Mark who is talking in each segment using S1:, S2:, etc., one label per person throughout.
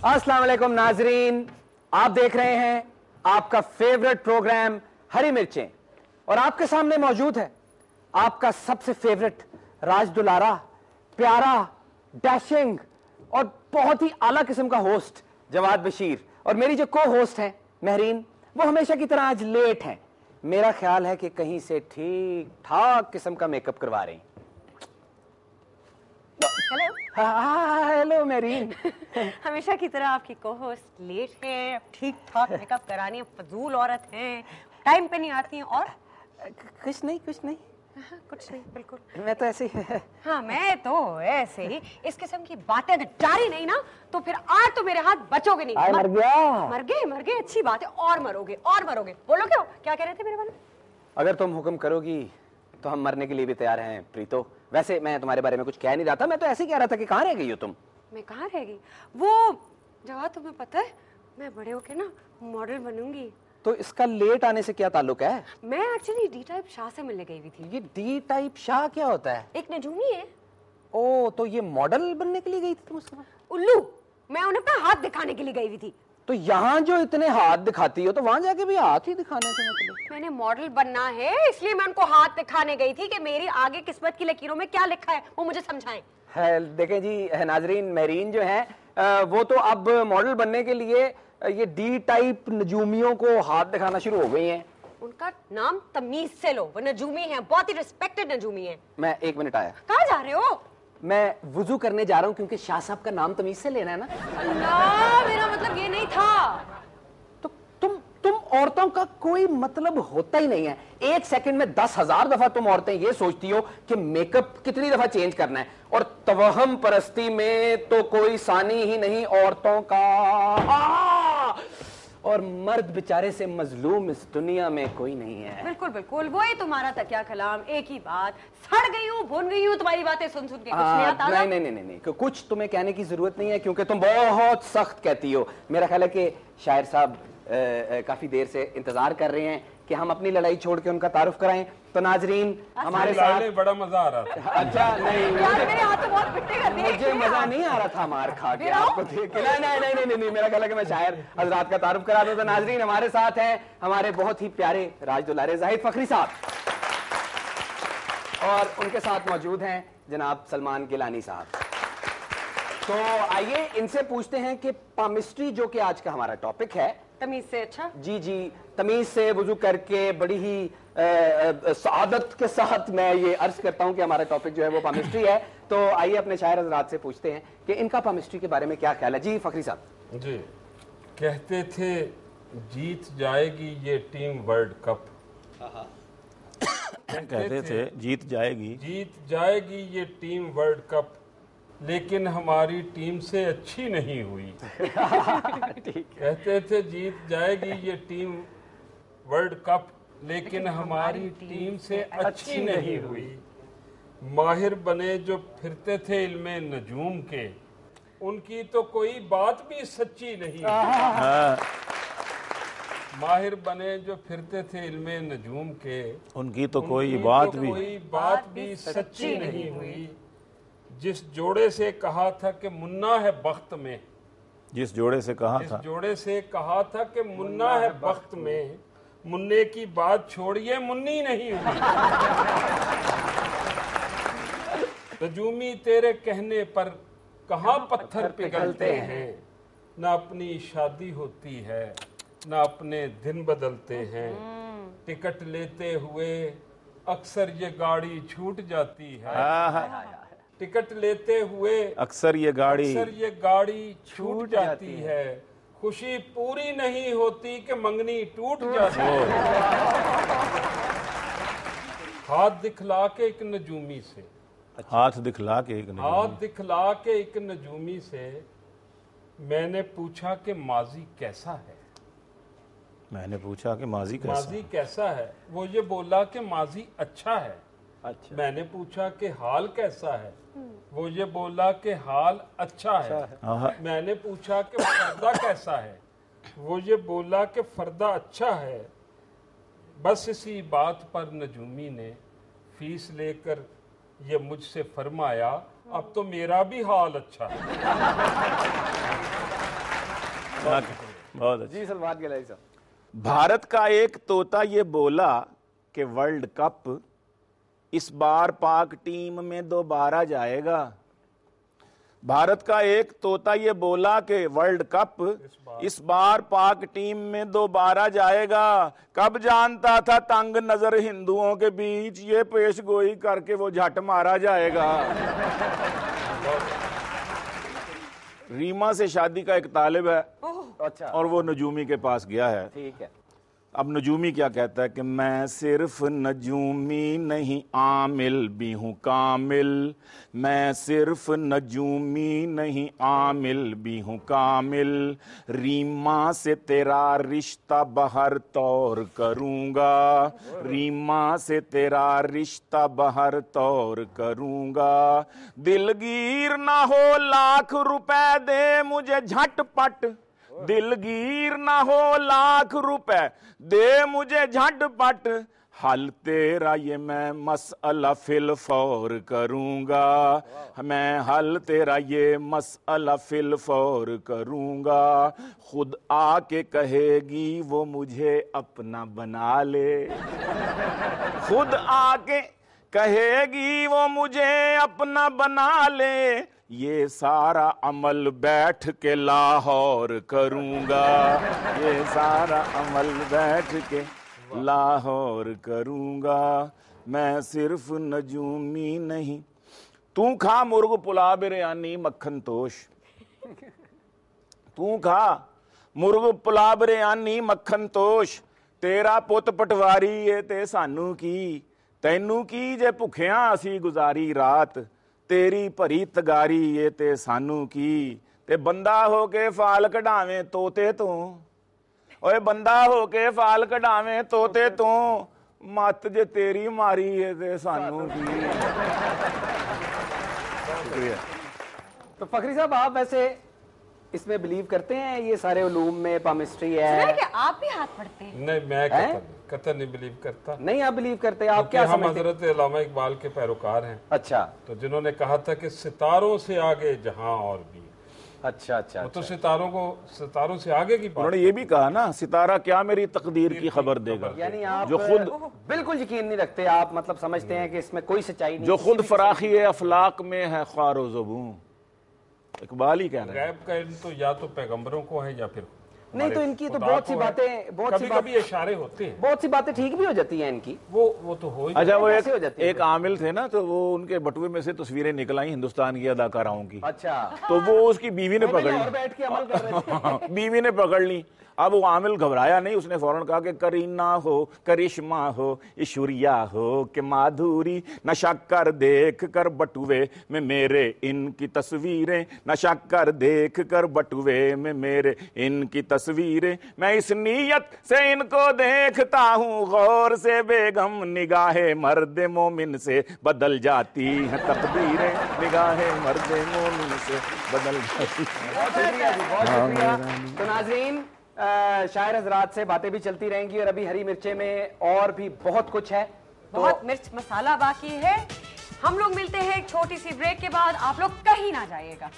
S1: अस्सलाम वालेकुम नाजरीन, आप देख रहे हैं आपका फेवरेट प्रोग्राम हरी मिर्चें और आपके सामने मौजूद है आपका सबसे फेवरेट राज दुलारा, प्यारा, डैशिंग और बहुत ही आला किस्म का होस्ट जवाद बशीर। और मेरी जो को होस्ट हैं महरीन, वो हमेशा की तरह आज लेट हैं। मेरा ख्याल है कि कहीं से ठीक ठाक किस्म का मेकअप करवा रही हैं।
S2: हेलो।
S1: Hello marine.
S2: हमेशा की तरह आपकी को-होस्ट लेट है, ठीक ठाक मेकअप करानी, फजूल औरत है, टाइम पे नहीं आती हैं। और
S1: कुछ नहीं
S2: कुछ नहीं, बिल्कुल
S1: मैं तो ऐसे ही।
S2: हाँ, मैं तो ऐसे ही। इस किस्म की बातें अगर जारी नहीं ना तो फिर आज तो मेरे हाथ बचोगे नहीं।
S1: मर गया।
S2: मर गए अच्छी बात है। और मरोगे। बोलो क्यों, क्या कह रहे थे मेरे बारे में?
S1: अगर तुम हुक्म करोगी तो हम मरने के लिए भी तैयार हैं प्रीतो। वैसे मैं तुम्हारे बारे में कुछ कह नहीं रहा था, मैं तो ऐसे ही कह रहा था कि कहाँ रह गई हो तुम।
S2: मैं कहाँ रह गई? वो जवाब तुम्हें पता है, मैं बड़े होके ना मॉडल बनूंगी।
S1: तो इसका लेट आने से क्या ताल्लुक है?
S2: मैं एक्चुअली डी टाइप शाह से मिलने गई हुई थी।
S1: ये डी टाइप शाह क्या होता है?
S2: एक नजूमी है।
S1: ओ, तो ये मॉडल बनने के लिए गई थी तुम उसके पास?
S2: उल्लू, मैं उन्हें अपना हाथ दिखाने के लिए गई हुई थी।
S1: तो यहाँ जो इतने हाथ दिखाती हो तो वहां जाके भी हाथ ही दिखाने थे मतलब?
S2: मैंने मॉडल बनना है इसलिए मैं उनको हाथ दिखाने गई थी कि मेरी आगे किस्मत की लकीरों में क्या लिखा है वो मुझे समझाएं।
S1: है, देखें जी नाजरीन, मेरीन जो है वो तो अब मॉडल बनने के लिए ये डी टाइप नजूमियों को हाथ दिखाना शुरू हो गई हैं।
S2: उनका नाम तमीज से लो, वो नजूमी है, बहुत ही रिस्पेक्टेड नजूमी है।
S1: मैं 1 मिनट आया।
S2: कहाँ जा रहे हो?
S1: मैं वुजू करने जा रहा हूँ क्योंकि शाह साहब का नाम तमीज से लेना है ना।
S2: अल्लाह, मेरा मतलब ये नहीं था।
S1: तो तुम औरतों का कोई मतलब होता ही नहीं है। 1 सेकंड में 10,000 दफा तुम औरतें ये सोचती हो कि मेकअप कितनी दफा चेंज करना है, और तवहम परस्ती में तो कोई सानी ही नहीं औरतों का। और मर्द बेचारे से मजलूम इस दुनिया में कोई नहीं है।
S2: बिल्कुल बिल्कुल, वही तुम्हारा तकिया कलाम, एक ही बात। सड़ गई हूँ, भून गई हूँ तुम्हारी बातें सुन के। कुछ नहीं आता?
S1: नहीं, कुछ तुम्हें कहने की जरूरत नहीं है क्योंकि तुम बहुत सख्त कहती हो। मेरा ख्याल है कि शायर साहब काफी देर से इंतजार कर रहे हैं कि हम अपनी लड़ाई छोड़ के उनका तारुफ कराएं। तो नाजरीन हमारे साथ
S3: बड़ा मजा आ रहा था।
S1: अच्छा नहीं,
S2: यार मेरे हाथ तो बहुत पिट्टे कर दिए।
S1: मुझे मजा नहीं आ रहा था मार खा के आपको देख के। नहीं, मेरा ख्याल है कि मैं शायर हजरात का तारुफ करा दूं। तो नाजरीन हमारे साथ हैं हमारे बहुत ही प्यारे राज दुलारे जाहिद फखरी साहब, और उनके साथ मौजूद हैं जनाब सलमान गिलानी साहब। तो आइए इनसे पूछते हैं कि पामिस्ट्री, जो कि आज का हमारा टॉपिक है,
S2: तमीज से अच्छा।
S1: जी, तमीज से वुजू करके बड़ी ही सादत के साथ मैं ये अर्ज करता हूं कि हमारा टॉपिक जो है वो पामिस्ट्री है। तो आइए अपने शायर हजरात से पूछते हैं कि इनका पामिस्ट्री के बारे में क्या ख्याल है। जी फखरी साहब।
S3: जी, कहते थे जीत जाएगी ये टीम वर्ल्ड कप।
S4: कहते थे जीत जाएगी
S3: ये टीम वर्ल्ड कप, लेकिन हमारी टीम से अच्छी नहीं हुई। कहते थे जीत जाएगी ये टीम वर्ल्ड कप, लेकिन हमारी टीम से अच्छी नहीं हुई। माहिर बने जो फिरते थे इल्मे नजूम के, उनकी तो कोई बात भी सच्ची नहीं हुई। माहिर बने जो फिरते थे इल्मे नजूम के,
S4: उनकी तो कोई बात
S3: भी सच्ची नहीं हुई। जिस जोड़े से कहा था कि मुन्ना है बख्त में,
S4: जिस जोड़े से कहा था कि मुन्ना है बख्त में, मुन्ने की बात छोड़िए मुन्नी नहीं हुई। नजूमी तेरे कहने पर कहाँ पत्थर पिघलते हैं, न अपनी शादी होती है न अपने दिन बदलते हैं। टिकट लेते हुए अक्सर ये गाड़ी छूट जाती है। टिकट लेते हुए अक्सर ये
S3: गाड़ी छूट जाती है। खुशी पूरी नहीं होती कि मंगनी टूट जाती है। हाथ दिखला के एक नजूमी से मैंने पूछा कि माजी कैसा है। वो ये बोला कि माजी अच्छा है। अच्छा। मैंने पूछा कि हाल कैसा है। वो ये बोला कि हाल अच्छा है। मैंने पूछा कि फर्दा कैसा है। वो ये बोला कि फर्दा अच्छा है। बस इसी बात पर नजूमी ने फीस लेकर ये मुझसे फरमाया, अब तो मेरा भी हाल अच्छा है।
S5: बहुत अच्छा।
S1: जी सलमान गिलानी साहब।
S5: भारत का एक तोता ये बोला कि वर्ल्ड कप इस बार पाक टीम में दोबारा जाएगा। भारत का एक तोता ये बोला कि वर्ल्ड कप इस बार पाक टीम में दोबारा जाएगा। कब जानता था तंग नजर हिंदुओं के बीच ये पेश गोई करके वो झट मारा जाएगा। रीमा से शादी का एक तालिब है
S1: अच्छा,
S5: और वो नजूमी के पास गया है।
S1: ठीक है।
S5: अब नजूमी क्या कहता है कि मैं सिर्फ नजूमी नहीं आमिल भी हूँ कामिल। मैं सिर्फ नजूमी नहीं आमिल भी हूँ कामिल। रीमा से तेरा रिश्ता बहर तौर करूँगा। रीमा से तेरा रिश्ता बहर तौर करूँगा। दिलगीर ना हो लाख रुपए दे मुझे झटपट। दिलगीर ना हो लाख रुपए दे मुझे झटपट। हल तेरा ये मैं मसला फिल फौर करूंगा। मैं हल तेरा ये मसला फिल फौर करूंगा। खुद आके कहेगी वो मुझे अपना बना ले। खुद आके कहेगी वो मुझे अपना बना ले। ये सारा अमल बैठ के लाहौर करूंगा। ये सारा अमल बैठ के लाहौर करूंगा। मैं सिर्फ नजूमी नहीं। तू खा मुर्ग पुलाव बिरयानी मक्खन तोश। तू खा मुर्ग पुलाव बिरयानी मक्खन तोश। तेरा पुत पटवारी ये ते सानू की। तैनू की जे भुखिया असी गुजारी रात। तेरी भरी तगारी ये ते सानू की। ते बंदा हो के फाल कढ़ावे तोते तो। ओए बंदा हो के फाल कढ़ावे तोते तो। मत जे तेरी मारी ये ते सानू की। शुक्रिया।
S1: तो फखरी साहब आप वैसे इसमें बिलीव करते हैं? ये सारे उलूम में पामिस्ट्री
S2: सुना है
S1: है।
S2: कि आप भी हाथ पढ़ते हैं?
S3: नहीं, मैं कतई नहीं बिलीव करता।
S1: नहीं आप बिलीव करते? आप क्या
S3: हम
S1: समझते हैं?
S3: हजरत अल्लामा इकबाल के पैरोकार हैं।
S1: अच्छा
S3: तो जिन्होंने कहा था कि सितारों से आगे जहां और भी।
S1: अच्छा अच्छा
S3: वो तो सितारों से आगे की बात।
S5: उन्होंने ये भी कहा ना, सितारा क्या मेरी तकदीर की खबर देगा।
S1: यानी आप
S5: जो खुद
S1: बिल्कुल यकीन नहीं रखते। आप मतलब समझते हैं कि इसमें कोई सच्चाई नहीं।
S5: जो खुद फराखी अफलाक में है ख्वारो ज़बूं। इकबाल ही कह रहे हैं।
S3: गैब का इल्म तो या तो पैगंबरों को है या फिर
S1: नहीं तो इनकी तो
S3: खुदा
S1: बहुत सी
S3: को है।
S1: बातें
S3: कभी-कभी इशारे होते हैं।
S1: बहुत सी बातें ठीक भी हो जाती हैं इनकी।
S3: वो तो हो ही।
S5: अच्छा, वो
S1: कैसे हो जाती है?
S5: एक आमिल थे ना, तो वो उनके बटुए में से तस्वीरें निकल आई हिंदुस्तान की अदाकाराओं की।
S1: अच्छा
S5: तो वो उसकी बीवी ने पकड़
S1: और
S5: ली।
S1: बैठ के अमल कर रहे थे।
S5: बीवी ने पकड़ ली। अब वो आमिल घबराया नहीं, उसने फौरन कहा कि करीना हो, करिश्मा हो, ईश्वरिया हो कि माधुरी। नशा कर देख कर बटुए में मेरे इनकी तस्वीरें। नशा कर देख कर बटुए में मेरे इनकी तस्वीरें। मैं इस नीयत से इनको देखता हूँ गौर से। बेगम निगाहे मर्द मोमिन से बदल जाती हैं तकदीरें। निगाहे मर्द मोमिन से बदल जाती हैं।
S1: बहुत शुक्रिया जी, बहुत शुक्रिया। तो नाजरीन शायर हजरात से बातें भी चलती रहेंगी और अभी हरी मिर्चे में और भी बहुत कुछ है।
S2: बहुत मिर्च मसाला बाकी है। हम लोग मिलते हैं एक छोटी सी ब्रेक के बाद। आप लोग कहीं ना जाइएगा।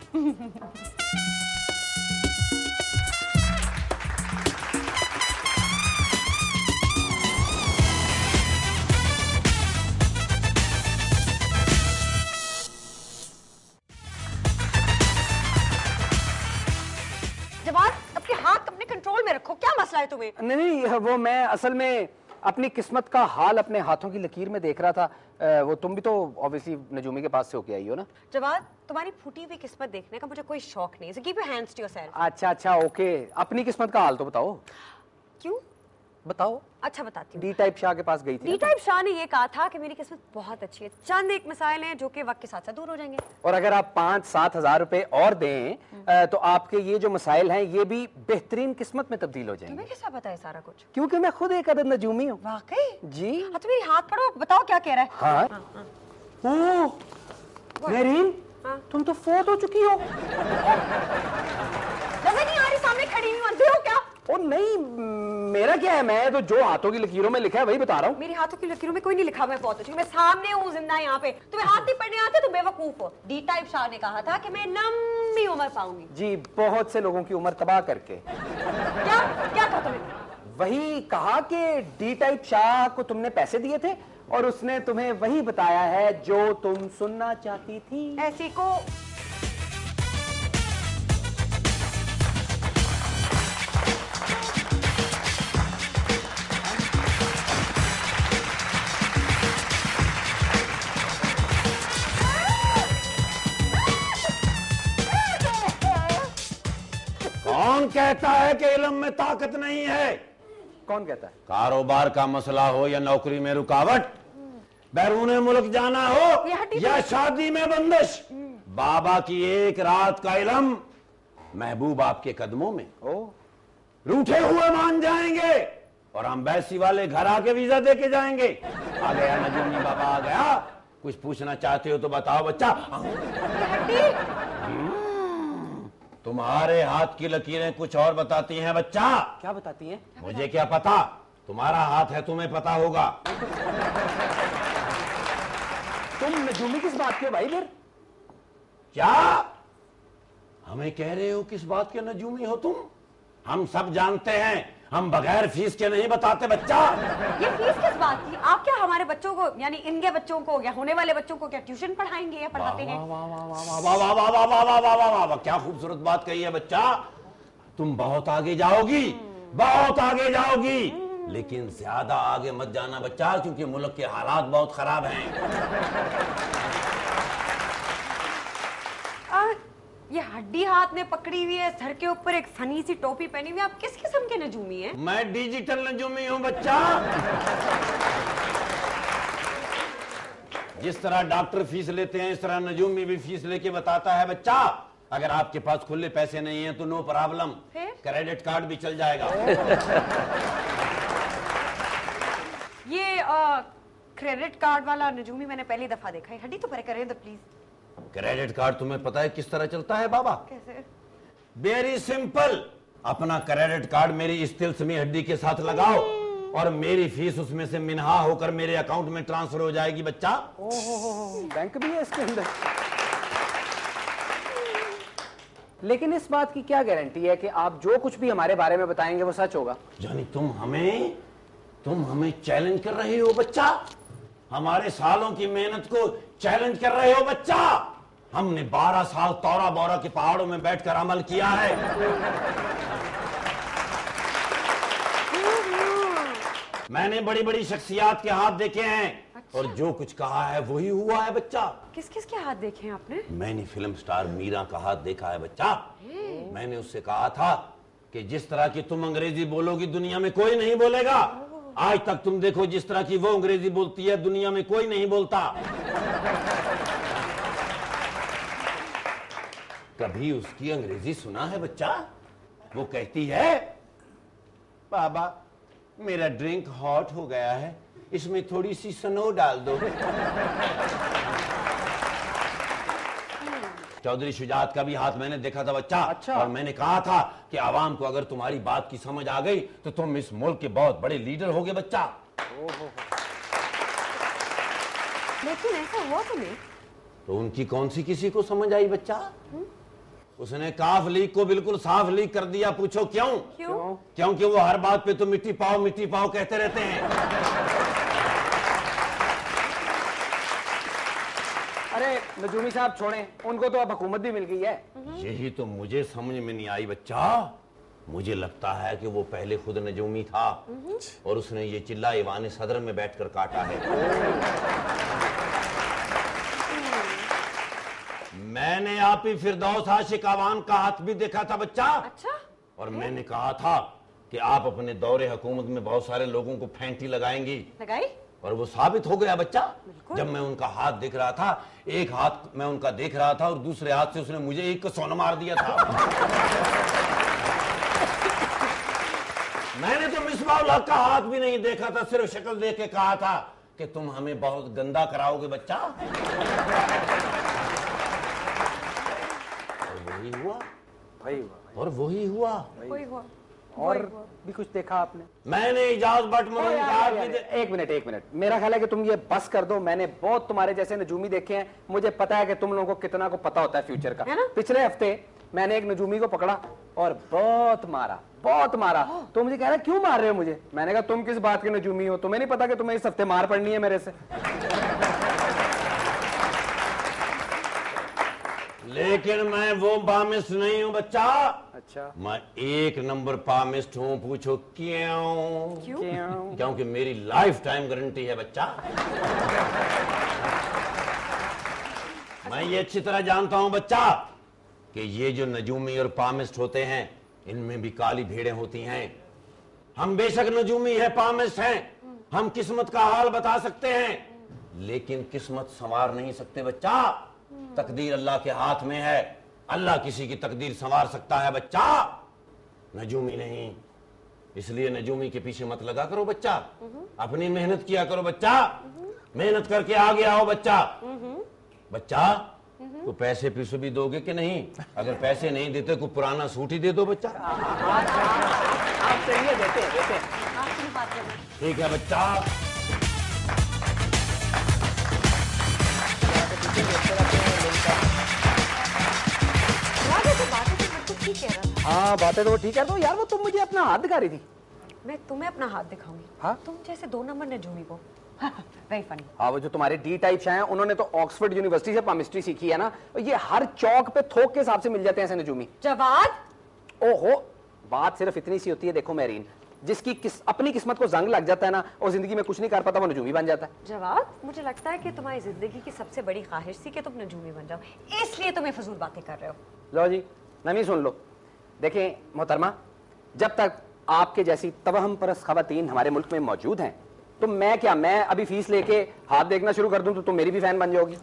S2: जवाब, अपने हाथ अपने कंट्रोल में रखो। क्या मसला है तुम्हें?
S1: नहीं वो मैं असल में अपनी किस्मत का हाल अपने हाथों की लकीर में देख रहा था। वो तुम भी तो ऑब्वियसली नजूमी के पास से होके आई हो ना।
S2: जवाब, तुम्हारी फूटी हुई किस्मत देखने का मुझे कोई शौक नहीं। So keep your hands to yourself.
S1: अच्छा अच्छा ओके। अपनी किस्मत का हाल तो बताओ।
S2: क्यों?
S1: बताओ।
S2: अच्छा बताती हूँ।
S1: डी टाइप शाह के पास गई थी
S2: डी टाइप शाह ने ये कहा था कि मेरी किस्मत बहुत अच्छी है। चंद एक मसाइल हैं जो कि वक्त के साथ साथ दूर हो जाएंगे।
S1: और अगर आप 5-7 हजार रुपए और दें तो आपके ये जो मसाइल हैं ये भी बेहतरीन किस्मत में तब्दील हो जाएंगे।
S2: तुम्हें कैसा पता है सारा कुछ?
S1: क्योंकि मैं खुद एक अदद नजूमी हूँ।
S2: वाकई?
S1: जी
S2: हाँ तो मेरी हाथ पढ़ो, बताओ क्या कह रहा है।
S1: हाँ मेरीन, तुम तो फोत हो चुकी हो।
S2: नजर नहीं आ रही, सामने खड़ी हुई, अंधे हो क्या?
S1: ओ नहीं, मेरा क्या है, मैं तो जो हाथों की लकीरों में लिखा है वही बता रहा हूँ।
S2: मेरे हाथों की लकीरों में कोई नहीं लिखा, मैं बहुत अच्छी, मैं सामने हूँ जिंदा यहाँ पे। तुम्हें हाथ नहीं पढ़ने आते तो बेवकूफ हो। डी टाइप शाह ने कहा था कि मैं नम लंबी उम्र पाऊंगी।
S1: जी, बहुत से लोगों की उम्र तबाह करके।
S2: क्या क्या कहा तुमने?
S1: वही कहा कि डी टाइप शाह को तुमने पैसे दिए थे और उसने तुम्हें वही बताया है जो तुम सुनना चाहती थी।
S2: ऐसी को
S6: कौन कहता है कि इल्म में ताकत नहीं है?
S1: कौन कहता है?
S6: कारोबार का मसला हो या नौकरी में रुकावट, बैरून मुल्क जाना हो या शादी में बंदिश, बाबा की एक रात का इल्म महबूब आपके कदमों में। रूठे हुए मान जाएंगे और अम्बेसी वाले घर आके वीजा दे के जाएंगे। आ गया नजूमी बाबा, आ गया। कुछ पूछना चाहते हो तो बताओ बच्चा। तुम्हारे हाथ की लकीरें कुछ और बताती हैं बच्चा।
S1: क्या बताती हैं?
S6: मुझे क्या पता, तुम्हारा हाथ है, तुम्हें पता होगा।
S1: तुम नजूमी किस बात के भाई? फिर
S6: क्या हमें कह रहे हो किस बात के नजूमी हो तुम? हम सब जानते हैं, हम बगैर फीस के नहीं बताते बच्चा।
S2: ये फीस किस बात की? आप क्या हमारे बच्चों को, यानी इनके बच्चों को या होने वाले बच्चों को क्या ट्यूशन पढ़ाएंगे या पढ़ाते हैं?
S6: वाह वाह वाह वाह वाह वाह वाह वाह वाह वाह वाह, क्या खूबसूरत बात कही है बच्चा। तुम बहुत आगे जाओगी, बहुत आगे जाओगी, लेकिन ज्यादा आगे मत जाना बच्चा, क्योंकि मुल्क के हालात बहुत खराब हैं।
S2: ये हड्डी हाथ में पकड़ी हुई है, सर के ऊपर एक फनी सी टोपी पहनी हुई, आप किस किस्म के नजूमी हैं?
S6: मैं डिजिटल नजूमी हूं बच्चा। जिस तरह डॉक्टर फीस लेते हैं, इस तरह नजूमी भी फीस लेके बताता है बच्चा। अगर आपके पास खुले पैसे नहीं है तो नो प्रॉब्लम, क्रेडिट कार्ड भी चल जाएगा।
S2: ये क्रेडिट कार्ड वाला नजूमी मैंने पहली दफा देखा है। हड्डी तो परे करें तो प्लीज।
S6: क्रेडिट कार्ड तुम्हें पता है किस तरह चलता है बाबा?
S2: कैसे?
S6: Very simple. अपना क्रेडिट कार्ड मेरी इस तिलस्मी हड्डी के साथ लगाओ और मेरी फीस उसमें से मिन्हा होकर मेरे अकाउंट में ट्रांसफर हो जाएगी बच्चा।
S1: बैंक भी है इसके अंदर। लेकिन इस बात की क्या गारंटी है कि आप जो कुछ भी हमारे बारे में बताएंगे वो सच होगा?
S6: यानी तुम हमें चैलेंज कर रहे हो बच्चा? हमारे सालों की मेहनत को चैलेंज कर रहे हो बच्चा? हमने 12 साल तौरा बोरा के पहाड़ों में बैठकर अमल किया है। मैंने बड़ी बड़ी शख्सियात के हाथ देखे हैं। अच्छा? और जो कुछ कहा है वही हुआ है बच्चा।
S2: किस किस के हाथ देखे हैं आपने?
S6: मैंने फिल्म स्टार मीरा का हाथ देखा है बच्चा। मैंने उससे कहा था कि जिस तरह की तुम अंग्रेजी बोलोगी दुनिया में कोई नहीं बोलेगा। आज तक तुम देखो, जिस तरह की वो अंग्रेजी बोलती है दुनिया में कोई नहीं बोलता। कभी उसकी अंग्रेजी सुना है बच्चा? वो कहती है, बाबा मेरा ड्रिंक हॉट हो गया है, इसमें थोड़ी सी स्नो डाल दो। चौधरी शुजात का भी हाथ मैंने देखा था बच्चा।
S1: अच्छा।
S6: और मैंने कहा था कि आवाम को अगर तुम्हारी बात की समझ आ गई तो तुम इस मुल्क के बहुत बड़े लीडर होगे बच्चा।
S2: लेकिन ऐसा हुआ तो नहीं।
S6: तो उनकी कौन सी किसी को समझ आई बच्चा? उसने काफ लीक को बिल्कुल साफ लीक कर दिया। पूछो क्यों?
S2: क्यों?
S6: क्योंकि वो हर बात पे तो मिट्टी पाओ कहते रहते हैं।
S1: अरे नजूमी साहब छोड़ें, उनको तो अब हुकूमत भी मिल गई है।
S6: यही तो मुझे समझ में नहीं आई बच्चा। मुझे लगता है कि वो पहले खुद नजूमी था और उसने ये चिल्ला ईवान सदर में बैठकर काटा है। मैंने आप ही फिरदौस आशिक आवान का हाथ भी देखा था बच्चा।
S2: अच्छा?
S6: और मैंने कहा था कि आप अपने दौरे हुकूमत में बहुत सारे लोगों को फेंटी लगाएंगी।
S2: लगाई?
S6: और वो साबित हो गया बच्चा। जब मैं उनका हाथ देख रहा था, एक हाथ मैं उनका देख रहा था और दूसरे हाथ से उसने मुझे एक सोना मार दिया था। मैंने तो मिसबाउल हक का हाथ भी नहीं देखा था, सिर्फ शक्ल देख के कहा था कि तुम हमें बहुत गंदा कराओगे बच्चा। और वही हुआ।
S1: वही हुआ।
S6: और वही हुआ।
S2: वही हुआ।
S1: और भी कुछ देखा आपने?
S6: मैंने इजाज भट्ट
S1: एक मिनट, मेरा ख्याल है कि तुम ये बस कर दो। मैंने बहुत तुम्हारे जैसे नजूमी देखे हैं, मुझे पता है कि तुम लोगों को कितना को पता होता है फ्यूचर का। पिछले हफ्ते मैंने एक नजूमी को पकड़ा और बहुत मारा। तो मुझे कह रहा है क्यों मार रहे हो मुझे? मैंने कहा तुम किस बात के नजूमी हो, तुम्हें नहीं पता कि तुम्हें इस हफ्ते मार पड़नी है मेरे से?
S6: लेकिन मैं वो पामिस्ट नहीं हूँ बच्चा।
S1: अच्छा,
S6: मैं एक नंबर पामिस्ट हूँ। पूछो क्यों?
S1: क्यों?
S6: क्योंकि मेरी लाइफ टाइम गारंटी है बच्चा। मैं ये अच्छी तरह जानता हूँ बच्चा कि ये जो नजूमी और पामिस्ट होते हैं इनमें भी काली भेड़ें होती हैं। हम बेशक नजूमी है, पामिस्ट हैं, हम किस्मत का हाल बता सकते हैं, लेकिन किस्मत संवार नहीं सकते बच्चा। तकदीर अल्लाह के हाथ में है, अल्लाह किसी की तकदीर संवार सकता है बच्चा, नजूमी नहीं। इसलिए नजूमी के पीछे मत लगा करो बच्चा, अपनी मेहनत किया करो बच्चा, मेहनत करके आगे आओ बच्चा। बच्चा तो पैसे पीछे भी दोगे कि नहीं? अगर पैसे नहीं देते को पुराना सूट ही दे दो बच्चा।
S1: आप चलिए देते हैं।
S6: ठीक है बच्चा।
S1: हाँ बातें तो वो ठीक है। तो यार वो तुम मुझे अपना हाथ दिखा रही थी।
S2: मैं तुम्हें अपना हाथ दिखाऊंगी?
S1: हाँ?
S2: तुम जैसे 2 नंबर नजूमी को। Very funny.
S1: हाँ, वो जो तुम्हारे डी टाइप हैं उन्होंने तो ऑक्सफोर्ड यूनिवर्सिटी से पामिस्ट्री सीखी है ना। ये हर चौक पे थोक के हिसाब से मिल जाते हैं ऐसे नजूमी।
S2: जवाद,
S1: ओहो, बात सिर्फ इतनी सी होती है। देखो मेरीन, जिसकी अपनी किस्मत को जंग लग जाता है ना और जिंदगी में कुछ नहीं कर पाता वो नजूमी बन जाता है।
S2: जवाद, मुझे लगता है कि तुम्हारी जिंदगी की सबसे बड़ी ख्वाहिश थी कि तुम नजूमी बन जाओ, इसलिए तुम ये फजूल बातें कर रहे हो।
S1: लो जी, नमी सुन लो। देखें मोहतरमा, जब तक आपके जैसी तवहम परस्त खवातीन हमारे मुल्क में मौजूद हैं तो मैं अभी फीस लेके हाथ देखना शुरू कर दूं तो तुम मेरी भी फैन बन जाओगी।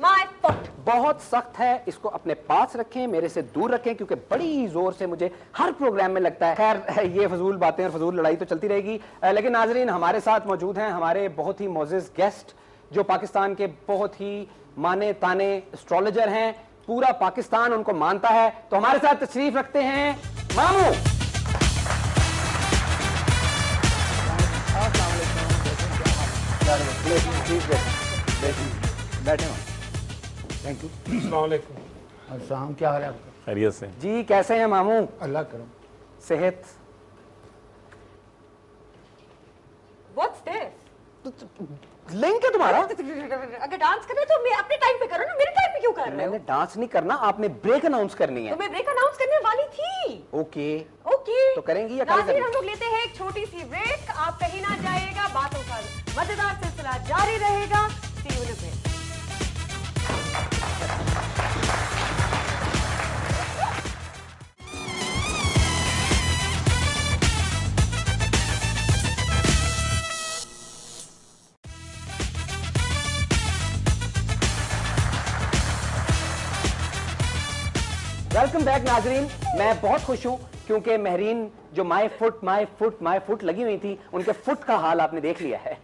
S1: बहुत सख्त है, इसको अपने पास रखें, मेरे से दूर रखें, क्योंकि बड़ी जोर से मुझे हर प्रोग्राम में लगता है। खैर, ये फजूल बातें और फजूल लड़ाई तो चलती रहेगी, लेकिन नाजरीन हमारे साथ मौजूद हैं हमारे बहुत ही मोअज़्ज़ज़ गेस्ट जो पाकिस्तान के बहुत ही माने ताने एस्ट्रोलॉजर हैं। पूरा पाकिस्तान उनको मानता है। तो हमारे साथ तशरीफ रखते हैं मामू। बैठे
S7: थैंक यू।
S3: अस्सलाम वालेकुम।
S7: अस्सलाम, क्या हाल है आपका?
S5: खैरियत से
S1: जी, कैसे हैं मामू?
S7: अल्लाह करम।
S1: सेहत?
S2: What's this?
S1: लिंक है तुम्हारा?
S2: अगर डांस कर रहे हो तो मैं अपने टाइम पे करो ना, मेरे टाइम पे क्यों कर रहे हो?
S1: मैंने डांस नहीं करना, आपने ब्रेक अनाउंस करनी है।
S2: तो मैं ब्रेक अनाउंस करने वाली थी।
S1: ओके
S2: ओके,
S1: तो करेंगी या कल
S2: नाज़रीन,
S1: करेंगी?
S2: हम लोग लेते हैं एक छोटी सी ब्रेक। आप कहीं ना जाइएगा, बातों का मजेदार सिलसिला जारी रहेगा। See you in a bit.
S1: Welcome back नाजरीन। मैं बहुत खुश हूं क्योंकि महरीन जो माय फुट लगी हुई थी, उनके फुट का हाल आपने देख लिया है।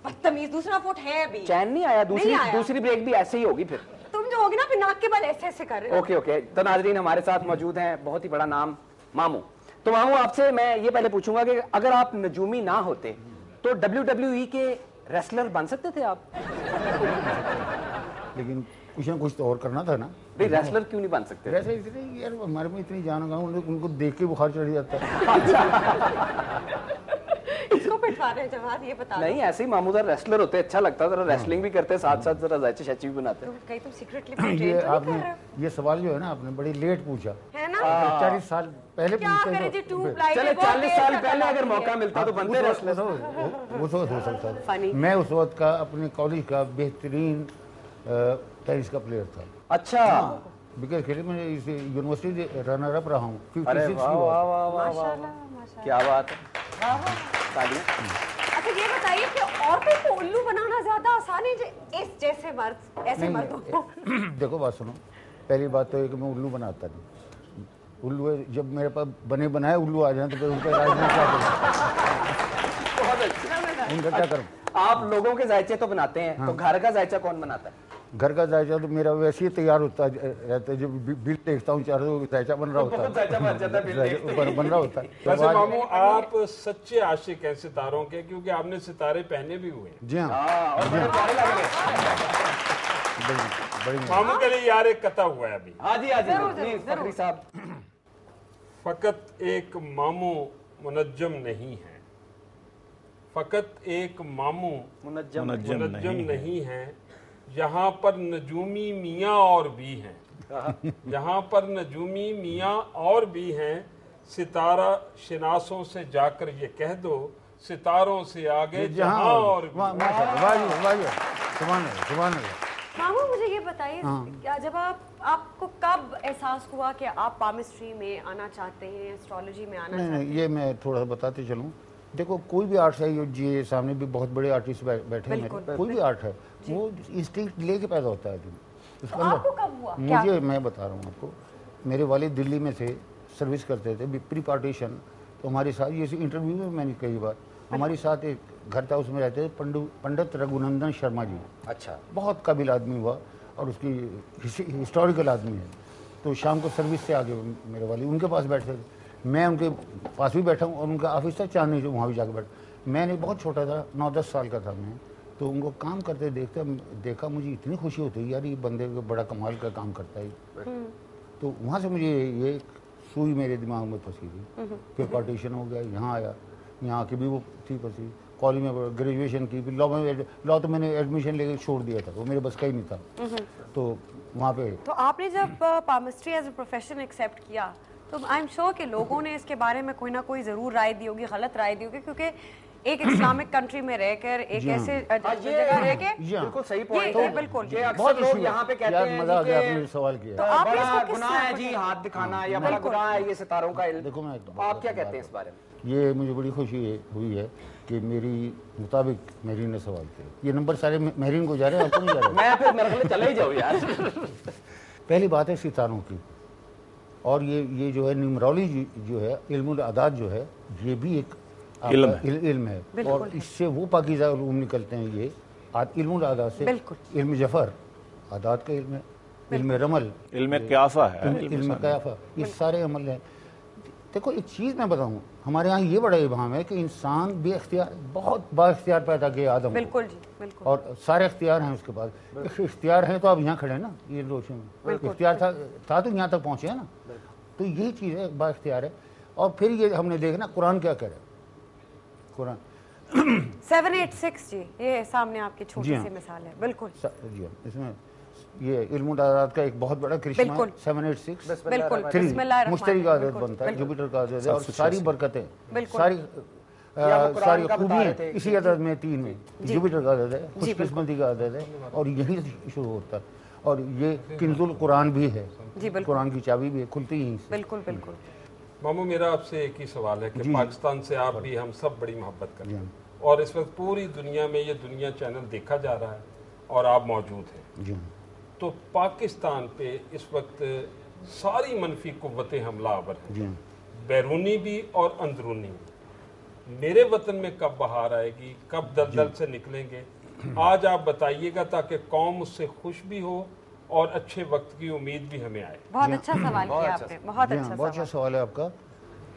S2: बदतमीज, दूसरा फुट है अभी।
S1: चैन नहीं आया। दूसरी ब्रेक भी ऐसे ही होगी फिर।
S2: तुम जो होगी ना फिर नाक के बल ऐसे ऐसे कर रहे हो।
S1: ओके। तो नाजरीन हमारे साथ मौजूद हैं बहुत ही बड़ा नाम मामू। तो मामू, आपसे मैं ये पहले पूछूंगा कि अगर आप नजूमी ना होते तो WWE के रेसलर बन सकते थे आप?
S7: लेकिन कुछ ना कुछ तो और करना था ना।
S1: भाई रेसलर क्यों नहीं बन सकते?
S7: वैसे इसलिए यार हमारे में इतनी जान होगा, उनको देख के बुखार चढ़ जाता है।
S2: इसको पिटवा रहे हैं जवाब, ये बता
S1: नहीं, ऐसे ही मामूदार रेसलर होते, अच्छा लगता है। जरा रेसलिंग भी करते साथ साथ, जरा जायचे शायचे भी बनाते।
S2: कहीं तुम सीक्रेटली
S7: ये आपने ये सवाल जो है ना आपने बड़ी लेट पूछा
S2: है ना?
S7: 40 साल पहले
S2: क्या करें जी, ट्यूब लाइट
S1: चले 40 साल पहले अगर मौका मिलता तो बनते रेसलर।
S7: वो तो हो सकता था।
S2: Funny.
S7: मैं उस वक्त का अपने कॉलेज का बेहतरीन टेनिस का प्लेयर था।
S1: अच्छा,
S7: बिकॉज खेले मैं इस यूनिवर्सिटी रनर अप रहा हूँ।
S1: अरे
S7: 56
S1: वाह
S7: की
S1: वाह
S7: बात।
S1: वाह वाह वाह,
S2: माशाल्लाह।
S1: क्या बात है। तालियां।
S2: अच्छा ये बताइए कि औरतों को उल्लू बनाना ज्यादा आसान है इस जैसे मर्द ऐसे
S7: नहीं,
S2: मर्दों को?
S7: देखो बात सुनो, पहली बात तो है कि मैं उल्लू बनाता नहीं। उल्लू जब मेरे पास बने बनाए उल्लू आ जाए तो फिर उनका इलाज मैं क्या करूं?
S1: बहुत अच्छा।
S7: उनका क्या करूं?
S1: आप लोगों के जायचे तो बनाते हैं, तो घर का जायचा कौन बनाता है?
S7: घर का जायचा तो मेरा वैसे ही तैयार होता रहता है, जब बिल देखता हूँ चारों जायचा बन रहा होता है, बन रहा होता है।
S3: वैसे मामू आप सच्चे आशिक हैं सितारों के, क्योंकि आपने सितारे पहने भी हुए।
S7: जी हाँ, बड़ी
S3: मामू के लिए यार एक कथा हुआ है अभी।
S1: हाँ जी प्लीज फखरी साहब।
S3: फकत एक मामू मुनज्जम नहीं है, फकत एक मामू
S1: मुनज्जम
S3: नहीं है, यहाँ पर नजूमी मियाँ और भी हैं, यहाँ पर नजूमी मियाँ और भी हैं। सितारा शनासों से जाकर ये कह दो, सितारों से आगे जहाँ और भी।
S2: मामू मुझे ये बताइए, क्या जब आपको कब एहसास हुआ कि आप पामिस्ट्री में आना चाहते हैं, एस्ट्रोलॉजी में आना चाहते हैं?
S7: ये मैं थोड़ा बताते चलूँ। देखो कोई भी आर्ट है, ये सामने भी बहुत बड़े आर्टिस्ट बैठे हैं मेरे, कोई भी आर्ट है वो इंस्टिंक्ट लेके पैदा होता है उसके अंदर।
S2: आपको कब हुआ?
S7: मुझे मैं बता रहा हूँ आपको, मेरे वालिद दिल्ली में से सर्विस करते थे प्री पार्टीशन, तो हमारे साथ ये इंटरव्यू में मैंने कई बार, हमारे साथ एक घर था उसमें रहते थे पंडित रघुनंदन शर्मा जी।
S1: अच्छा।
S7: बहुत काबिल आदमी हुआ और उसकी हिस्टोरिकल आदमी है। तो शाम को सर्विस से आगे मेरे वाले उनके पास बैठते थे, मैं उनके पास भी बैठा हूँ और उनका ऑफिस था चांदनी जो, वहाँ भी जाकर बैठा। मैंने बहुत छोटा था, 9-10 साल का था मैं, तो उनको काम करते देखा मुझे इतनी खुशी होती है, यार ये बंदे को बड़ा कमाल का काम करता है। तो वहाँ से मुझे ये सुई मेरे दिमाग में फंसी थी। फिर पार्टीशन हो गया, यहाँ आया, यहाँ आके भी वो थी फंसी। कॉलेज में ग्रेजुएशन की, फिर लॉ तो मैंने एडमिशन लेके छोड़ दिया था, वो मेरे बस का ही नहीं था। तो वहाँ पे
S2: तो आपने जब palmistry as a profession accept किया, तो आई एम श्योर कि लोगों ने इसके बारे में कोई ना कोई जरूर राय दी होगी, गलत राय दी होगी, क्योंकि एक इस्लामिक कंट्री में रहकर एक ऐसे जगह रह के,
S1: बिल्कुल सही पॉइंट
S2: ये
S1: है।
S2: बिल्कुल
S1: बहुत लोग यहाँ पे कहते हैं
S7: मजा आ गया आपने
S1: कि
S7: सवाल किया।
S2: तो आप
S1: बड़ा
S2: इसको किस
S1: गुनाह
S2: तरह
S1: है
S2: से
S1: जी
S2: देखते हैं?
S1: हाथ दिखाना, या बड़ा गुनाह है ये सितारों का इल्म।
S7: देखो मैं
S1: तो आप क्या कहते हैं इस बारे में?
S7: ये मुझे बड़ी खुशी हुई है कि मेरी मुताबिक मेहरीन ने सवाल किया। ये नंबर सारे मेहरीन को जा रहे हैं, आपको नहीं जा रहे।
S1: मैं फिर मेरे को चले ही जाऊँ यार।
S7: पहली बात है सितारों की, और ये जो है न्यूमरोलॉजी जो है, इल्मुल आदात जो है, ये भी एक इल्म है। और इससे वो पाकीज़ा उलूम निकलते हैं। ये इल्मुल आदात से इल्म जफर आदात का इल्म है, इल्म रमल,
S5: इल्म क्याफा है,
S7: इल्म क्याफा, ये सारे अमल हैं। देखो एक चीज़ मैं बताऊँ, हमारे यहाँ ये बड़ा इबाम है कि इंसान बेख्तियार बहुत बाख्तियार पैदा किया आदम।
S2: बिल्कुल जी, बिल्कुल।
S7: और सारे इख्तियार हैं उसके पास। इख्तियार हैं तो आप यहाँ खड़े हैं ना, ये रोशन में इख्तियार था तो यहाँ तक पहुँचे हैं ना। तो यही चीज़ है, बाख्तियार है। और फिर ये हमने देखना कुरान क्या करे। कुरान
S2: 786 जी, ये सामने आपकी छोटी सी मिसाल है। बिल्कुल
S7: जी, इसमें ये इल्मुल आदात का एक बहुत बड़ा करिश्मा है। 786
S2: बिल्कुल,
S7: मुश्तरी का आदत बनता है, जुपिटर का आदत है, और सारी बरकतें, सारी खूबियाँ इसी आदत में, 3 में। जुपिटर का आदत है, खुशकिस्मती का आदत है, और यही शुरू होता है। और ये किंजुल कुरान भी है, कुरान की चाबी भी है, खुलती यहीं से।
S2: बिल्कुल बिल्कुल।
S3: मामू मेरा आपसे एक ही सवाल है कि पाकिस्तान से आप भी, हम सब बड़ी मोहब्बत करते हैं, और इस वक्त पूरी दुनिया में ये दुनिया चैनल देखा जा रहा है और आप मौजूद हैं। तो पाकिस्तान पे इस वक्त सारी मनफी कुव्वतें हमलावर हैं, बैरूनी भी और अंदरूनी भी। मेरे वतन में कब बहार आएगी, कब दलदल से निकलेंगे, आज आप बताइएगा, ताकि कौम उससे खुश भी हो और अच्छे वक्त की उम्मीद भी हमें आए।
S2: बहुत अच्छा सवाल किया आपने, बहुत अच्छा
S7: सवाल है आपका।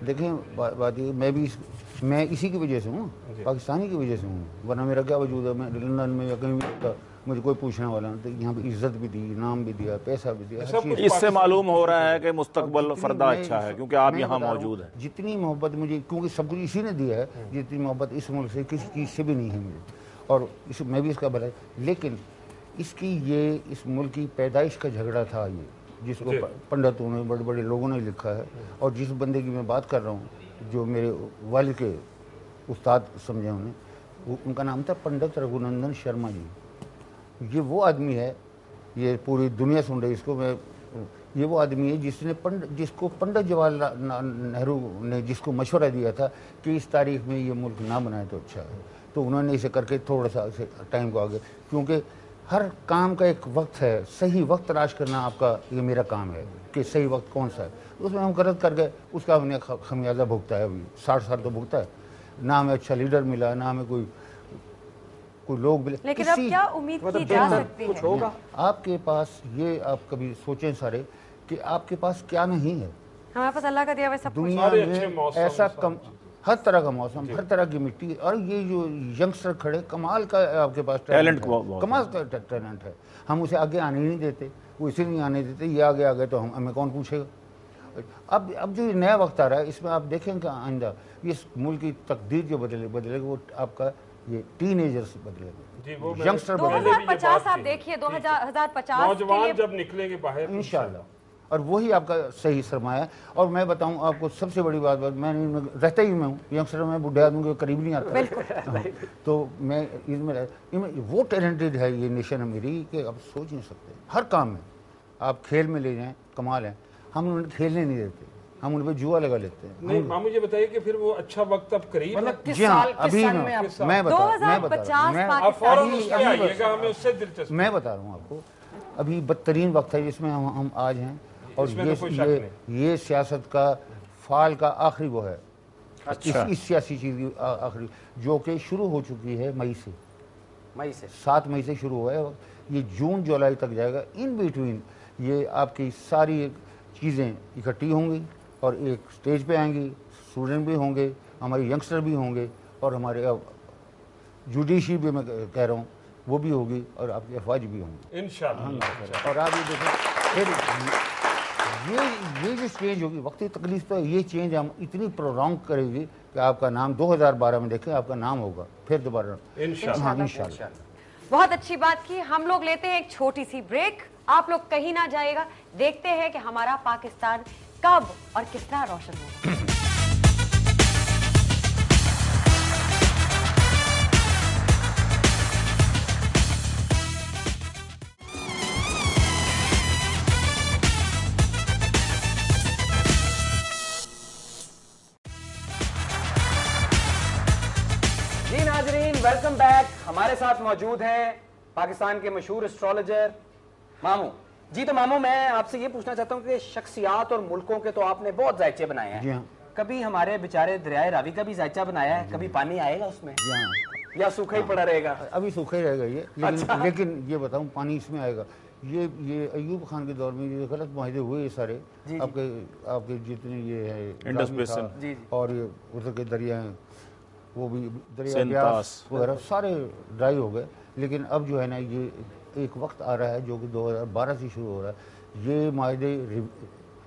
S7: देखें बात ये, मैं इसी की वजह से हूँ, पाकिस्तानी की वजह से हूँ, वरना मेरा क्या वजूद है। मैं लंदन में या कहीं भी मुझे कोई पूछने वाला नहीं, तो यहाँ पे इज्जत भी दी, नाम भी दिया, पैसा भी दिया।
S5: इससे मालूम हो रहा है कि मुस्तकबल फरदा अच्छा है, क्योंकि आप यहाँ मौजूद हैं।
S7: जितनी मोहब्बत मुझे, क्योंकि सब कुछ इसी ने दिया है, जितनी मोहब्बत इस मुल्क से किसी चीज़ से भी नहीं है मुझे, और मैं भी इसका भला। लेकिन इसकी इस मुल्क की पैदाइश का झगड़ा था ये, जिसको पंडितों ने, बड़े बड़े लोगों ने लिखा है। और जिस बंदे की मैं बात कर रहा हूँ, जो मेरे वालिद के उस्ताद समझे उन्हें, उनका नाम था पंडित रघुनंदन शर्मा जी। ये वो आदमी है, ये पूरी दुनिया सुन रही इसको, ये वो आदमी है जिसको पंडित जवाहरलाल नेहरू ने जिसको मशवरा दिया था कि इस तारीख में ये मुल्क ना बनाए तो अच्छा है। तो उन्होंने इसे करके थोड़ा सा टाइम को आगे, क्योंकि हर काम का एक वक्त है, सही वक्त तलाश करना आपका, ये मेरा काम है कि सही वक्त कौन सा है। उसमें हम गलत कर गए, उसका हमने खमियाजा भुगता है। अभी 60 साल तो भुगता है ना, हमें अच्छा लीडर मिला, ना हमें कोई कोई लोग भी,
S2: लेकिन अब क्या उम्मीद की जा सकती है?
S1: होगा
S7: आपके पास ये, आप कभी सोचें सारे कि आपके पास क्या नहीं है
S2: हमारे पास अल्लाह का दिया हुआ सब कुछ।
S7: दुनिया
S3: सारे अच्छे
S7: में,
S3: मौसम,
S7: ऐसा
S3: सब
S7: कम, हर तरह का मौसम, हर तरह की मिट्टी, और ये जो यंगस्टर खड़े, कमाल का आपके पास
S5: टैलेंट
S7: है,
S5: बहुत
S7: कमाल का टैलेंट है। हम उसे आगे आने ही नहीं देते, वो इसे नहीं आने देते, ये आगे आ गए तो हमें कौन पूछेगा। अब जो ये नया वक्त आ रहा है, इसमें आप देखेंगे आइंदा इस मुल्क की तकदीर जो बदलेगी वो आपका ये टीनेजर्स बदलेगा, यंगस्टर बदलेगा
S2: 2050 आप देखिए, 2050
S3: नौजवान जब निकलेंगे बाहर
S7: इंशाल्लाह, और वही आपका सही सरमाया है। और मैं बताऊं आपको सबसे बड़ी बात, मैं रहता ही मैं हूँ यंगस्टर में, बुढ़े आदमी के करीब नहीं आता। हाँ, तो मैं इनमें वो टैलेंटेड है ये नेशन है मेरी कि आप सोच नहीं सकते। हर काम में आप खेल में ले जाएं, कमाल है, हम उन्हें खेलने नहीं देते, हम उन पर जुआ लगा लेते हैं।
S3: नहीं माँ मुझे बताइए कि फिर वो अच्छा वक्त अब करीब है?
S1: मतलब किस
S7: जी हाँ,
S1: साल, किस
S7: अभी
S1: सन में आप
S7: मैं बता रहा हूँ,
S3: आप फौरन उस पे आइएगा, हमें उससे दिलचस्पी।
S7: मैं बता रहा हूँ आपको, अभी बदतरीन वक्त है जिसमें हम आज हैं, और
S3: इसमें तो कोई शक
S7: ये सियासत का फाल का आखिरी वो है।
S5: अच्छा।
S7: इस सियासी चीज की आखिरी, जो कि शुरू हो चुकी है मई से,
S1: मई से
S7: 7 मई से शुरू हुआ है, ये जून जुलाई तक जाएगा। इन बिटवीन ये आपकी सारी चीज़ें इकट्ठी होंगी और एक स्टेज पे आएंगी, स्टूडेंट भी होंगे, हमारे यंगस्टर भी होंगे, और हमारे जुडिशरी भी मैं कह रहा हूँ वो भी होगी, और आपकी अफवाज भी होंगी
S3: इंशाल्लाह।
S7: और आप ये देखें फिर ये जो चेंज होगी, वक्ती तकलीफ तो है, ये चेंज हम इतनी प्रोलॉन्ग करेगी कि आपका नाम 2012 में देखें आपका नाम होगा फिर दोबारा।
S3: इंशाल्लाह।
S7: हाँ इंशाल्लाह।
S2: बहुत अच्छी बात की। हम लोग लेते हैं एक छोटी सी ब्रेक, आप लोग कहीं ना जाएगा, देखते हैं कि हमारा पाकिस्तान कब और किस तरह रोशन होगा।
S1: जी नाजरीन, वेलकम बैक। हमारे साथ मौजूद हैं पाकिस्तान के मशहूर एस्ट्रोलॉजर मामू जी। तो मामू, मैं आपसे ये पूछना चाहता हूँ कि शख्सियात और मुल्कों के तो आपने बहुत जायचे बनाए
S7: जी
S1: हैं,
S7: हाँ।
S1: कभी हमारे बेचारे दरियाए रावी का भी जायचा बनाया है? कभी पानी आएगा उसमें या सूखा ही पड़ा रहेगा?
S7: अभी सूखा ही रहेगा ये, लेकिन ये बताऊं पानी इसमें आएगा। ये अयूब खान के दौर में ये गलत माहिदे हुए, ये सारे आपके जितने ये है
S5: इंडस बेसिन
S7: और ये उधर के दरिया हैं, वो भी दरिया ब्यास वगैरह सारे ड्राई हो गए। लेकिन अब जो है ना, ये एक वक्त आ रहा है जो कि 2012 से शुरू हो रहा है, ये माहिदे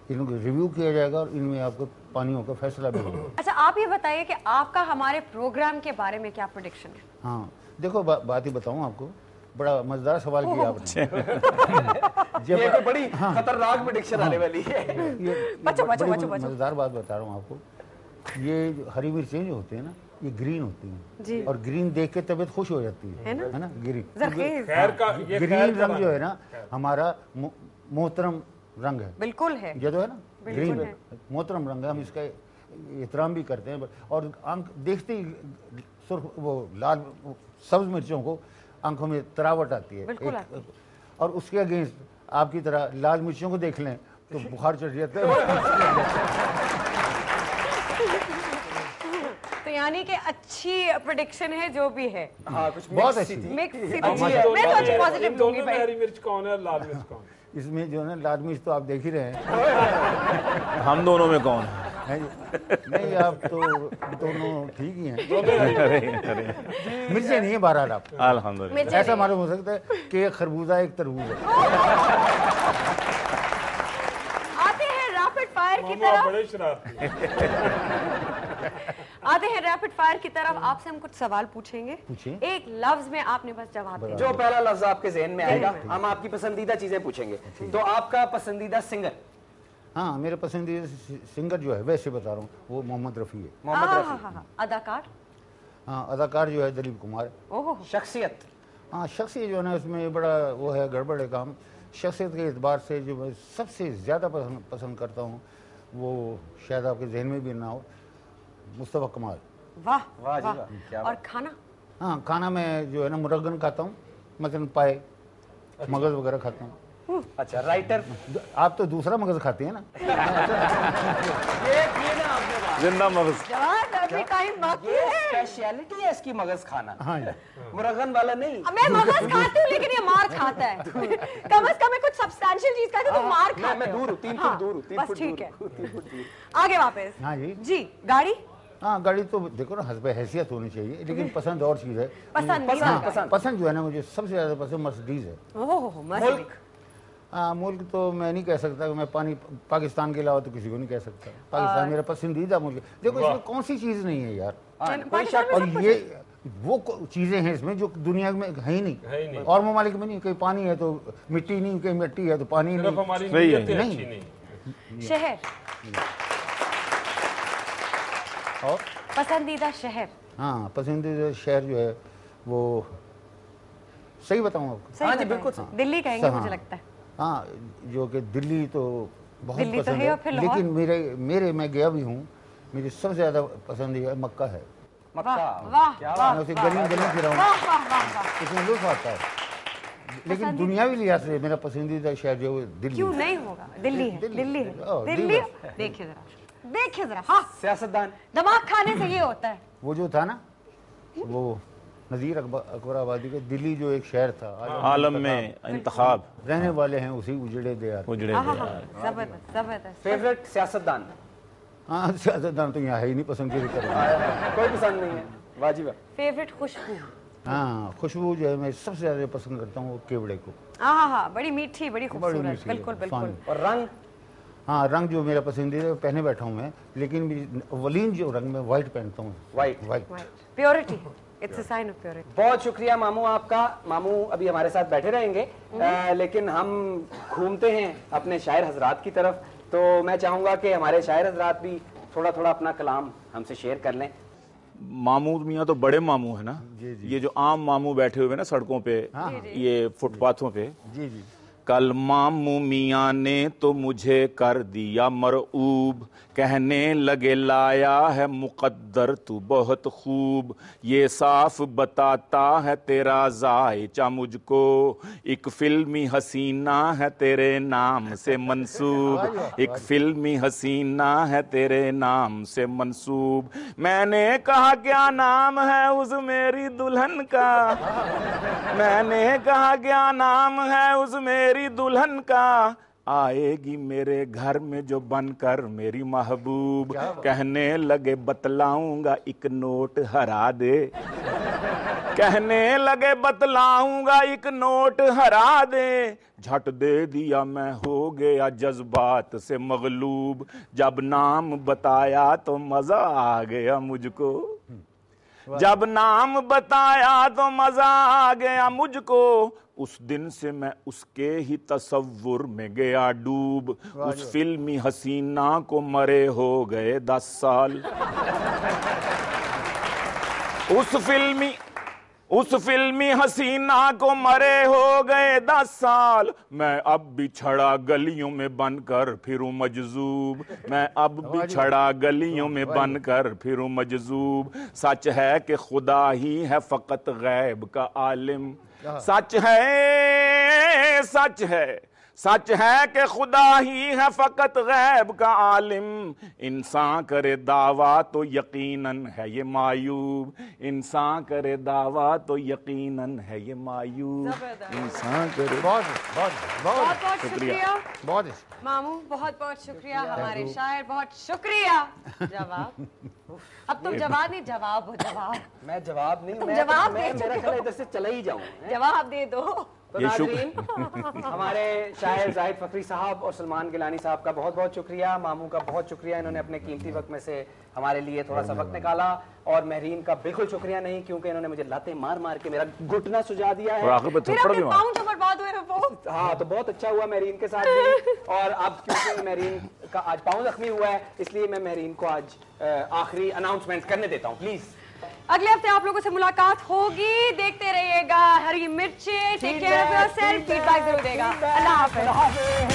S7: इनको रिव्यू किया जाएगा और इनमें आपको पानियों का फैसला भी होगा।
S2: अच्छा, आप ये बताइए कि आपका हमारे प्रोग्राम के बारे में क्या प्रेडिक्शन है?
S7: हाँ देखो, बात ही बताऊँ आपको, बड़ा मजेदार सवाल किया आपने।
S1: ये तो बड़ी खतरनाक प्रेडिक्शन आने वाली है।
S7: मजेदार बात बता रहा हूँ आपको। ये हरी मिर्चें जो होती है ना, ये ग्रीन होती हैं, और ग्रीन देख के तबीयत खुश हो जाती है ना ग्रीन। ग्रीन रंग जो है ना हमारा मोहतरम रंग है,
S2: बिल्कुल है,
S7: ये जो है ना ग्रीन मोहतरम रंग है, हम इसका एहतराम भी करते हैं। और आंख देखते ही सुर्ख वो लाल सब्ज मिर्चों को आंखों में तरावट आती है, और उसके अगेंस्ट आपकी तरह लाल मिर्चों को देख लें तो बुखार चढ़ जाता है।
S2: तो यानी कि अच्छी प्रेडिक्शन है जो भी है।
S1: हाँ, कुछ
S7: बहुत अच्छी
S2: मिक्स
S3: मैं तो पॉजिटिव लूंगी भाई। हरी मिर्च कौन है, लाल मिर्च कौन है?
S7: इसमें जो है ना लाल मिर्च तो आप देख ही रहे हैं।
S5: हम दोनों में कौन है?
S7: नहीं, आप तो दोनों ठीक ही हैं। मिर्चें नहीं है बहरहाल आप।
S5: अल्हम्दुलिल्लाह।
S7: ऐसा मालूम हो सकता है कि एक खरबूजा एक तरबूज है।
S2: आते हैं रैपिड फायर की तरफ।
S3: बड़े शरारती।
S2: आते हैं रैपिड फायर की तरफ। आपसे हम कुछ सवाल पूछेंगे,
S7: पूछिए।
S2: एक लफ्ज में आपने बस जवाब देना।
S1: जो पहला लफ्ज आपके जहन में आएगा, हम आपकी पसंदीदा चीजें पूछेंगे। तो आपका पसंदीदा सिंगर?
S7: हाँ, मेरे पसंदीदा सिंगर जो है, वैसे बता रहा हूँ, वो मोहम्मद रफ़ी है।
S1: मोहम्मद रफ़ी।
S2: अदाकार?
S7: हाँ, अदाकार जो है दिलीप कुमार।
S2: ओह।
S1: शख्सियत?
S7: हाँ, शख्सियत जो है ना उसमें बड़ा वो है, गड़बड़ है काम। शख्सियत के एतबार से जो मैं सबसे ज़्यादा पसंद करता हूँ, वो शायद आपके जहन में भी ना हो, मुस्तफ़ा कमाल।
S2: वाह
S1: वाह जी वाह, क्या
S2: और खाना?
S7: हाँ, खाना में जो है ना मुरगन खाता हूँ, मसलन पाए, मगज़ वगैरह खाता हूँ।
S1: अच्छा, राइटर?
S7: आप तो दूसरा मगज़ खाते हैं ना।
S5: जिंदा मगज।
S2: अभी टाइम बाकी
S1: ये
S2: है।
S1: स्पेशलिटी है इसकी, मगज खाना।
S7: हाँ जी।
S1: मुरगन वाला नहीं।
S2: मैं मगज खाती हूँ लेकिन ये मार खाता है। कम से कम कुछ सब्सटेंशियल चीज खाती हूँ तो मार खाते
S1: मैं दूर हूँ, 3 फुट दूर हूँ, 3
S2: बस
S1: फुट
S2: ठीक
S1: दूर,
S2: है।
S1: 3 फुट दूर।
S2: आगे वापस।
S7: हाँ जी।
S2: जी गाड़ी
S7: हाँ, गाड़ी तो देखो ना, हस्ब हैसियत होनी चाहिए, लेकिन पसंद और चीज़ है।
S2: पसंद
S7: पसंद जो है ना, मुझे सबसे ज़्यादा पसंद मर्सिडीज़ है।
S2: ओह मुल्क
S7: हाँ, मुल्क तो मैं नहीं कह सकता कि मैं पाकिस्तान के अलावा तो किसी को नहीं कह सकता। पाकिस्तान मेरा पसंदीदा मुल्क है। देखो इसमें कौन सी चीज़ नहीं है यार, और ये वो चीज़ें हैं इसमें जो दुनिया में है ही नहीं, और ममालिक में नहीं। कहीं पानी है तो मिट्टी नहीं, कहीं मिट्टी है तो पानी नहीं।
S3: हमारी
S5: सही है।
S3: नीयतें अच्छी नहीं।
S2: शहर,
S7: और
S2: पसंदीदा शहर।
S7: हाँ, पसंदीदा शहर जो है वो, सही बताऊँ आपको?
S2: सही
S1: हाँ जी,
S2: बताएं।
S1: बिल्कुल सही।
S2: दिल्ली कहेंगे
S7: हाँ।
S2: मुझे लगता है।
S7: हाँ, जो कि दिल्ली तो बहुत
S2: दिल्ली तो
S7: पसंद
S2: है, और फिर लाहौर?
S7: लेकिन मेरे मैं गया भी हूँ, मेरी सबसे ज़्यादा पसंद है मक्का है।
S1: मक्का,
S2: वाह
S1: क्या
S2: वाह
S7: मैं उसे गली गली फिरा हूँ,
S2: वाह वाह वाह।
S7: उसमें लुत्फ आता है। लेकिन दुनियावी लिहाज से मेरा पसंदीदा शहर जो है दिल्ली
S2: क्यों
S7: है।
S2: नहीं होगा? दिल्ली है, दिल्ली है,
S7: ओह,
S2: दिल्ली।
S7: दिल्ली।
S2: देखिए जरा, देखिए जरा। हाँ,
S1: सियासतदान।
S2: दिमाग खाने से ये होता है।
S7: वो जो था ना, वो नज़ीर अकबर आबादी का दिल्ली जो एक शहर था,
S5: आलम में इंतखाब
S7: रहने वाले हैं उसी उजड़े दे यार।
S5: उजड़े
S2: जबरदस्त जबरदस्त।
S1: फेवरेट सियासतदान?
S7: हाँ, सियासतदान तो यहाँ है ही नहीं, पसंद की करें।
S1: कोई पसंद नहीं है, वाजिब है।
S2: फेवरेट खुशबू?
S7: हाँ, खुशबू जो है मैं सबसे ज़्यादा पसंद करता हूँ वो केवड़े को।
S2: हाँ हाँ, बड़ी मीठी, बड़ी खूबसूरत।
S7: मीठी है,
S2: बिल्कुल बिल्कुल।
S7: फानी।
S1: और रंग?
S7: हाँ, रंग जो मेरा पसंदीदा है, पहने बैठा हूँ मैं, लेकिन मेरी वलीन जो रंग में वाइट पहनता हूँ।
S1: White.
S7: White.
S2: Purity, it's a sign of purity.
S1: बहुत शुक्रिया मामू आपका। मामू अभी हमारे साथ बैठे रहेंगे, लेकिन हम घूमते हैं अपने शायर हजरात की तरफ, तो मैं चाहूंगा कि हमारे शायर हजरात भी थोड़ा थोड़ा अपना कलाम हमसे शेयर कर लें।
S5: मामू मियाँ तो बड़े मामू है ना, ये जो आम मामू बैठे हुए ना सड़कों पे, ये फुटपाथों पे,
S7: जी जी।
S5: कल मामू मियाँ ने तो मुझे कर दिया मरऊब, कहने लगे लाया है मुकद्दर तू बहुत खूब, ये साफ बताता है तेरा जायचा मुझको, एक फिल्मी हसीना है तेरे नाम से मंसूब, एक फिल्मी हसीना है तेरे नाम से मंसूब। मैंने कहा क्या नाम है उस मेरी दुल्हन का, मैंने कहा क्या नाम है उस मेरी दुल्हन का, आएगी मेरे घर में जो बनकर मेरी महबूब, कहने लगे बतलाऊंगा एक नोट हरा दे, कहने लगे बतलाऊंगा एक नोट हरा दे, झट दे दिया मैं हो गया जज्बात से मगलूब, जब नाम बताया तो मजा आ गया मुझको, जब नाम बताया तो मजा आ गया मुझको, उस दिन से मैं उसके ही तसव्वुर में गया डूब, उस फिल्मी हसीना को मरे हो गए 10 साल, उस फिल्मी हसीना को मरे हो गए 10 साल, मैं अब भी छड़ा गलियों में बनकर फिरूं मजजूब, मैं अब भी छड़ा गलियों में बनकर फिरूं मजजूब, सच है कि खुदा ही है फकत गैब का आलिम, सच है, सच है, सच है कि खुदा ही है फकत गैब का आलिम, इंसान करे दावा तो यकीनन है ये मायूब, इंसान करे दावा तो यकीनन है ये मायूब, इंसान करे।
S7: बहुत बहुत
S2: बहुत बहुत शुक्रिया
S7: बहुत
S2: मामू, बहुत बहुत शुक्रिया हमारे शायर, बहुत शुक्रिया। जवाब अब तुम जवाब नहीं, जवाब हो जवाब।
S1: मैं जवाब नहीं,
S2: तुम
S1: मैं
S2: जवाब
S1: मैं
S2: दे
S1: मेरा ख्याल इधर से चला ही जाऊं।
S2: जवाब दे दो।
S1: तो नाज़रीन, हमारे शायर जाहिद फखरी साहब और सलमान गिलानी साहब का बहुत बहुत शुक्रिया, मामू का बहुत शुक्रिया, इन्होंने अपने कीमती वक्त में से हमारे लिए थोड़ा सा वक्त निकाला, और महरीन का बिल्कुल शुक्रिया नहीं, क्योंकि इन्होंने मुझे लाते मार मार के मेरा घुटना सुझा दिया है।
S2: बर्बाद हुए वो।
S1: हाँ, तो बहुत अच्छा हुआ महरीन के साथ भी, और अब क्योंकि महरीन का आज पाँव जख्मी हुआ है, इसलिए मैं महरीन को आज आखिरी अनाउंसमेंट करने देता हूँ, प्लीज।
S2: अगले हफ्ते आप लोगों से मुलाकात होगी, देखते रहिएगा हरी मिर्चें। Take care of yourself, feedback जरूर देगा। अल्लाह हाफ़िज़।